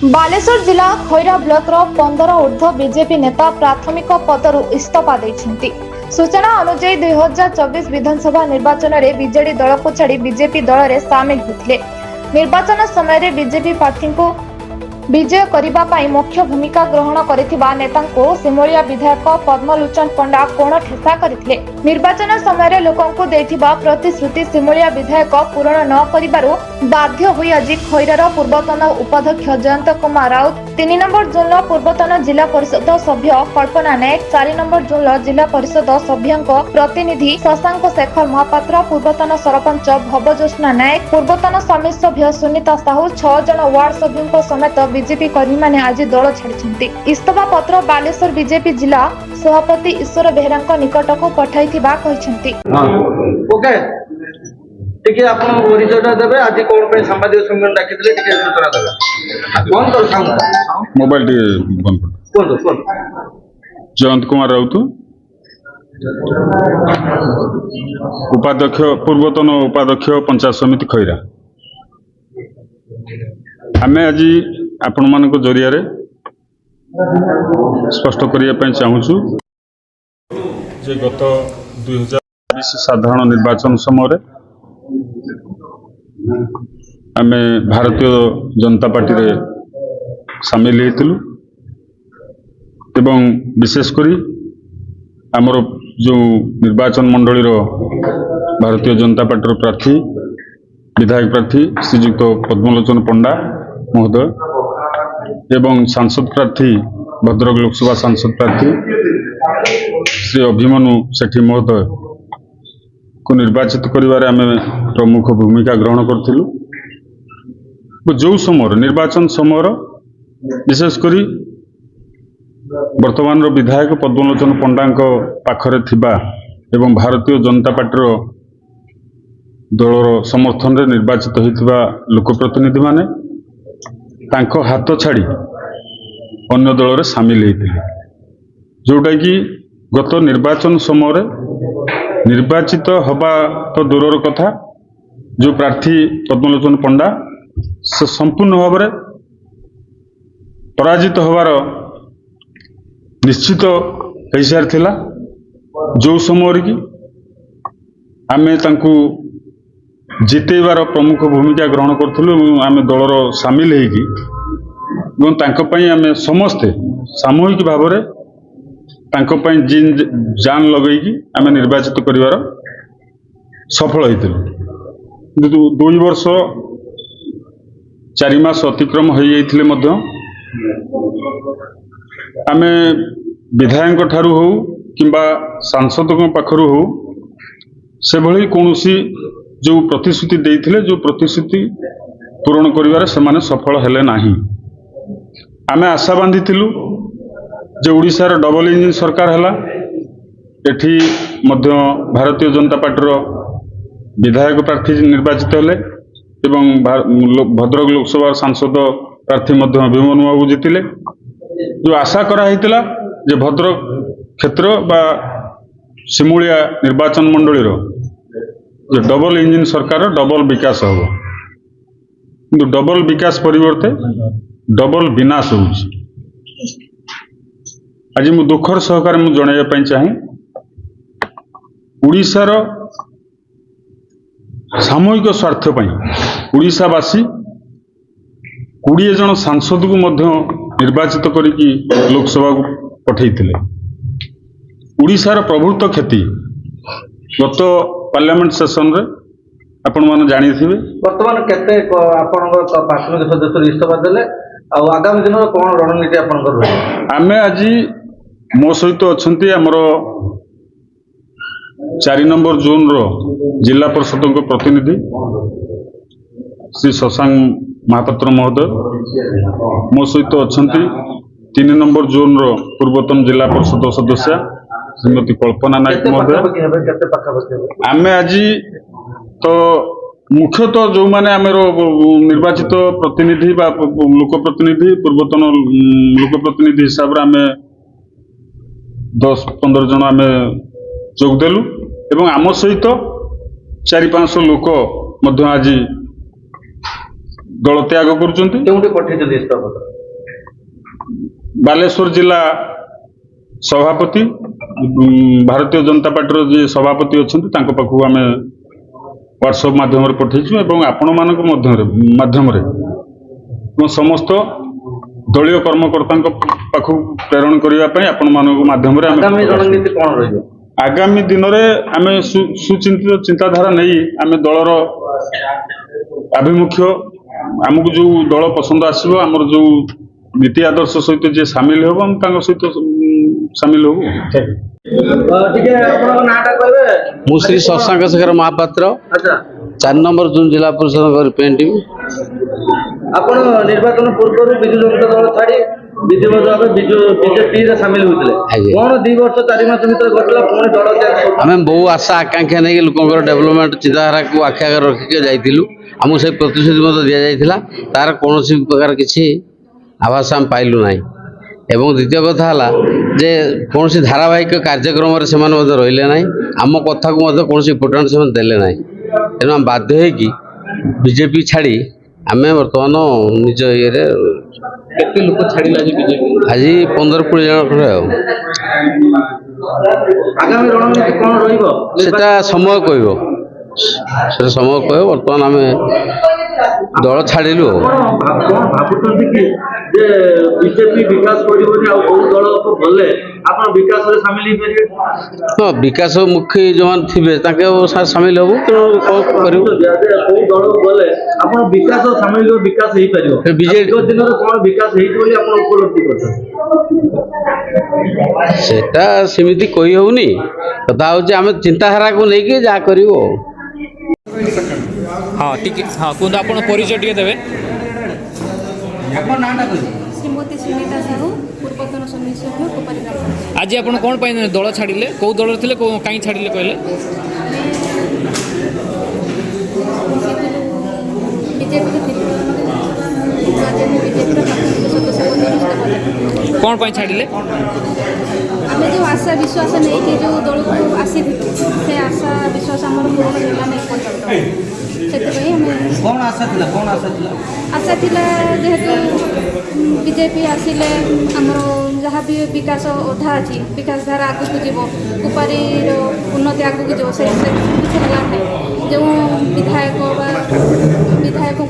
बालेश्वर जिला खैरा ब्लॉक 15 ऊर्ध्व बीजेपी नेता प्राथमिक पदरू इस्तीफा देइछन्ति। सूचना अनुसार 2024 विधानसभा निर्वाचन में बीजेडी दल को छाड़ी बीजेपी दल में सामिल होते। निर्वाचन समय बीजेपी प्रार्थी को विजय करने मुख्य भूमिका ग्रहण करिथिबा नेता को सिमोलिया विधायक पद्मलोचन पंडा कोण ठेसा करथिले। निर्वाचन समय लोकों को देथिबा प्रतिश्रुति सिमोलिया विधायक पूरण न करिबारु बाध्य होई आज खैरार पूर्वतन उपाध्यक्ष जयंत कुमार राउत, 3 नंबर जोन पूर्वतन जिला परिषद सभ्य कल्पना नायक, 4 नंबर जोन जिला परिषद सभ्यों प्रतिनिधि शशांक शेखर महापात्र, पूर्वतन सरपंच भवज्योत्स्ना नायक, पूर्वतन समिति सभ्य सुनीता साहू, 6 जन वार्ड सभ्यों समेत बीजेपी कर्मी माने आज दल छाड़ी। इस्तीफा पत्र बालेश्वर बीजेपी जिला सभापति ईश्वर बेहरा निकट को पठाइथिबा कहिसेंति। ओके टिके आपण परिचयटा देबे। आज कोन पे संवाद सम्मेलन डाकितले टिके सूचना देबे। कोन कर साउंड मोबाइल बंद कर। कोन जयंत कुमार राउत, उपाध्यक्ष पूर्वतन उपाध्यक्ष पंचायत समिति खैरा। आमे आज आपण मानक जरिया रे स्पष्ट करिया पय चाहूछु जे गत 2020 साधारण निर्वाचन समय आमे भारतीय जनता पार्टी रे सामिल हेतलु एवं विशेष करी आमर जो निर्वाचन मंडली रो भारतीय जनता पार्टी रो प्रार्थी विधायक प्रार्थी श्रीयुक्त पद्मलोचन पंडा महोदय एवं सांसद प्रार्थी भद्रक लोकसभा सांसद प्रार्थी श्री अभिमन्यु सेठी महोदय को निर्वाचित करिवारे आमे प्रमुख भूमिका ग्रहण करथिलु। जो समय निर्वाचन समय विशेष करी वर्तमान विधायक पद्मलोचन पंडा पाखरे थिबा एवं भारतीय जनता पार्टी रो दलर समर्थन रे निर्वाचित होइथिबा लोकप्रतिनिधि माने तांको हाथ छाड़ी अन्य दल रे सामिल होइथिले, जोटा कि गत निर्वाचन समय निर्वाचित हवा तो दूरर कथा जो प्रार्थी पद्मलोचन पंडा से संपूर्ण भाव में पराजित होवार निश्चित हो सारी। जो समय कि आमे तांकु जितेबार प्रमुख भूमिका ग्रहण करथिलु, आमे दलर सामिल हेकी एवं तांको पई आमे समस्ते सामूहिक भाव में तांको पई जान लगेगी आमे निर्वाचित करिवार सफल होइथिलु। 2 वर्ष 4 मास अतिक्रम हो जाइथिले मध्य आमे विधायक ठारू हो किंबा सांसद पाखरु हो से भली कोनोसी जो प्रतिश्रुति देइथिले जो प्रतिश्रुति पूरण करिवार से माने सफल हेले नाही। आमे आशा बांधिथिलु जे ओडिशार डबल इंजिन सरकार हला, एठी मध्य भारतीय जनता पार्टी रो विधायक प्रार्थी निर्वाचित हेले एवं भद्रक लोकसभा सांसद प्रार्थी मध्य अभिमन्यु बाबू जीतिले। जो आशा करा हितला जे भद्रक क्षेत्र बा सिमुलिया निर्वाचन मंडली रो जो डबल इंजिन सरकार डबल विकास होबो, किंतु डबल विकास परिवर्ते डबल विनाश होउछि। आज मु दुखर सहकार मु जणाइबा पई चाहे उड़ीसार सामूहिक स्वार्थ पई उड़ीसावासी 20 जन सांसद को मध्य निर्वाचित करिकी लोकसभा को पठैथिले। उड़ीसार प्रभुत्व क्षति गत पार्लियामेंट सेशन रे आपण माने जानि थिबे। वर्तमान केते आपण प्राथमिक सदस्य इस्तीफा देले आ आगामी दिन कोन रणनीति आपण कर आमे आज मो सहित अछंती हमर 4 नंबर जोन रो जिला परिषद को प्रतिनिधि श्री शशांक महापात्र महोदय, मो सहित अछंती 3 नंबर जोन रो पूर्वतन जिला परिषद सदस्य श्रीमती कल्पना नायक महोदय। आमे आज तो मुख्यतः जो माने आमेर निर्वाचित प्रतिनिधि बा लोक प्रतिनिधि पूर्वतन लोक प्रतिनिधि हिसाब रे आमे 10-15 जन आमे जोग देलु एवं आम सहित 4-500 लोक मध्य आज ଦଳ ତ୍ୟାଗ କରୁଛନ୍ତି। କେଉଁଠି ପଠେଇଛନ୍ତି ଇସ୍ତଫା ପତ୍ର? ବାଲେଶ୍ୱର ଜିଲ୍ଲା ସଭାପତି ଭାରତୀୟ ଜନତା ପାର୍ଟିର ଯିଏ ସଭାପତି ଅଛନ୍ତି ତାଙ୍କ ପାଖକୁ ଆମେ ହ୍ୱାଟ୍ସଆପ୍ ମାଧ୍ୟମରେ ପଠେଇଛୁ ଏବଂ ଆପଣମାନଙ୍କ ମାଧ୍ୟମରେ ଏବଂ ସମସ୍ତ ଦଳୀୟ କର୍ମକର୍ତ୍ତାଙ୍କ ପାଖକୁ ପ୍ରେରଣ କରିବା ପାଇଁ ଆପଣମାନଙ୍କ ମାଧ୍ୟମରେ ଆଗାମୀ ଆମେ ରଣନୀତି କ'ଣ ରହିବ? ଆଗାମୀ ଦିନରେ ଆମେ ସୁଚିନ୍ତିତ ଚିନ୍ତାଧାରା ନେଇ ଆମେ ଦଳର ଆଭିମୁଖ୍ୟ ଆମକୁ ଯୋଉ ଦଳ ପସନ୍ଦ ଆସିବ ଆମର ଯୋଉ ନୀତି ଆଦର୍ଶ ସହିତ ଯିଏ ସାମିଲ ହେବ ଆମେ ତାଙ୍କ ସହିତ ସାମିଲ ହବୁ। ଟିକେ ଆପଣଙ୍କ ନାଁଟା କହିବେ? ମୁଁ ଶ୍ରୀ ଶଶାଙ୍କ ଶେଖର ମହାପାତ୍ର, ଆଚ୍ଛା, 4 ନମ୍ବର ଜୁନ୍ ଜିଲ୍ଲା ପରିଷଦ ରିପ୍ରେଜେଣ୍ଟେଟିଭ୍। ଆପଣ ନିର୍ବାଚନ ପୂର୍ବରୁ ବିଜୁ ଜନତା ଦଳ ଛାଡ଼ି ବିଧିବଦ୍ଧ ଭାବେ ବିଜେପିରେ ସାମିଲ ହୋଇଥିଲେ। ଆଜ୍ଞା। କ'ଣ 2 ବର୍ଷ 4 ମାସ ଭିତରେ ଘଟିଲା ପୁଣି ଦଳ ତ୍ୟାଗ? ଆମେ ବହୁ ଆଶା ଆକାଂକ୍ଷା ନେଇକି ଲୋକଙ୍କର ଡେଭଲପମେଣ୍ଟ ଚିନ୍ତାଧାରାକୁ ଆଖି ଆଗରେ ରଖିକି ଯାଇଥିଲୁ। ଆମକୁ ସେ ପ୍ରତିଶ୍ରୁତି ମଧ୍ୟ ଦିଆଯାଇଥିଲା, ତାର କୌଣସି ପ୍ରକାର କିଛି ଆଭାସ ଆମେ ପାଇଲୁ ନାହିଁ। ଏବଂ ଦ୍ୱିତୀୟ କଥା ହେଲା ଯେ କୌଣସି ଧାରାବାହିକ କାର୍ଯ୍ୟକ୍ରମରେ ସେମାନେ ମଧ୍ୟ ରହିଲେ ନାହିଁ, ଆମ କଥାକୁ ମଧ୍ୟ କୌଣସି ଇମ୍ପୋର୍ଟାଣ୍ଟ ସେମାନେ ଦେଲେ ନାହିଁ। ତେଣୁ ଆମେ ବାଧ୍ୟ ହୋଇକି ବିଜେପି ଛାଡ଼ି ଆମେ ବର୍ତ୍ତମାନ ନିଜ ଇଏରେ କେତେ ଲୋକ ଛାଡ଼ିଲେ ଆଜି ବିଜେପି? ଆଜି 15-20 ଜଣ ଖଣ୍ଡେ ଆଉ। ଆଗାମୀ ରଣନୀତି କ'ଣ ରହିବ? ସେଟା ସମୟ କହିବ, ବର୍ତ୍ତମାନ ଆମେ ଦଳ ଛାଡ଼ିଲୁ ଆଉ। କ'ଣ ଭାବୁଛନ୍ତି କି ଯେ ବିଜେପି ବିକାଶ କରିବନି ଆଉ କୋଉ ଦଳକୁ ଗଲେ ଆପଣ ବିକାଶରେ ସାମିଲ ହେଇପାରିବେ? ହଁ, ବିକାଶ ମୁଖୀ ଯେଉଁମାନେ ଥିବେ ତାଙ୍କେ ସାମିଲ ହବୁ, ତେଣୁ କ'ଣ କରିବୁ? କୋଉ ଦଳକୁ ଗଲେ ଆପଣ ବିକାଶ ସାମିଲ ବିକାଶ ହେଇପାରିବ? ବିଜେଡି ଦିନରେ କ'ଣ ବିକାଶ ହେଇଛି ବୋଲି ଆପଣ ଉପଲବ୍ଧି କରୁଛନ୍ତି? ସେଟା ସେମିତି କହି ହଉନି, କଥା ହଉଛି ଆମେ ଚିନ୍ତାଧାରାକୁ ନେଇକି ଯାହା କରିବୁ ଆଉ। ହଁ ଟିକେ ହଁ କୁହନ୍ତୁ, ଆପଣ ପରିଚୟ ଟିକେ ଦେବେ। ଆପଣ ନାଁଟା କହିବେ? ଶ୍ରୀମତୀ ସୁନିତା ସାହୁ, ପୂର୍ବତନ ସମିଶ୍ରଣ କୋପାରୀ ଗ୍ରାମ। ଆଜି ଆପଣ କ'ଣ ପାଇଁ ଦଳ ଛାଡ଼ିଲେ? କେଉଁ ଦଳରେ ଥିଲେ, କାହିଁ ଛାଡ଼ିଲେ କହିଲେ? ବିଜେପିରେ ଥିଲୁ, ବିଜେପିର ପ୍ରାଥମିକ ସଦସ୍ୟ ପଦରୁ ଇସ୍ତଫା ଦେଲୁ। କ'ଣ ପାଇଁ ଛାଡ଼ିଲେ? ଆମେ ଯେଉଁ ଆଶା ବିଶ୍ୱାସ ନେଇକି ଯେଉଁ ଦଳକୁ ଆସିଥିଲୁ, ସେ ଆଶା ବିଶ୍ୱାସ ଆମର ପୂରଣ ହେଲା ନାହିଁ ପର୍ଯ୍ୟନ୍ତ। ସେଥିପାଇଁ ଆମେ କ'ଣ ଆଶା ଥିଲା? ଆଶା ଥିଲା ଯେହେତୁ ବିଜେପି ଆସିଲେ ଆମର ଯାହା ବି ବିକାଶ ଅଧା ଅଛି, ବିକାଶ ଧାରା ଆଗକୁ ଯିବ, କୁପାରୀର ଉନ୍ନତି ଆଗକୁ ଯିବ, ସେ କିଛି ହେଲା ନାହିଁ। ଯେଉଁ ବିଧାୟକଙ୍କୁ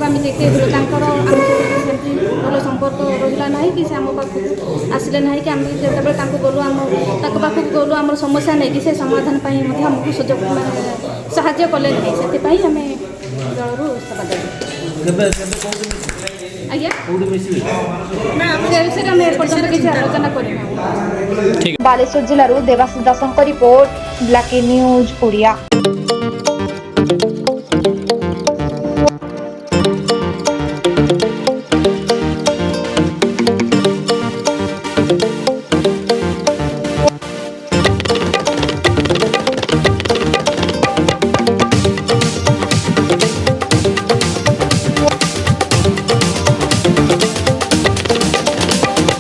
ଆମେ ଦେଖେଇଥିଲୁ ତାଙ୍କର ଆମ ସହିତ ସେମିତି ଭଲ ସମ୍ପର୍କ ରହିଲା ନାହିଁ କି ସେ ଆମ ପାଖକୁ ଆସିଲେ ନାହିଁ କି ଆମେ ଯେତେବେଳେ ତାଙ୍କ ପାଖକୁ ଗଲୁ ଆମର ସମସ୍ୟା ନେଇକି ସେ ସମାଧାନ ପାଇଁ ମଧ୍ୟ ଆମକୁ ସୁଯୋଗ ସାହାଯ୍ୟ କଲେ ନାହିଁ। ସେଥିପାଇଁ ଆମେ ଦଳରୁ ଇସ୍ତଫା ଦେଲୁ। ଆଜ୍ଞା, ସେ ବିଷୟରେ ଆମେ ଏପର୍ଯ୍ୟନ୍ତ କିଛି ଆଲୋଚନା କରିନାହୁଁ। ବାଲେଶ୍ୱର ଜିଲ୍ଲାରୁ ଦେବାଶିଷ ଦାସଙ୍କ ରିପୋର୍ଟ, ବ୍ଲାକ୍ ନ୍ୟୁଜ୍ ଓଡ଼ିଆ।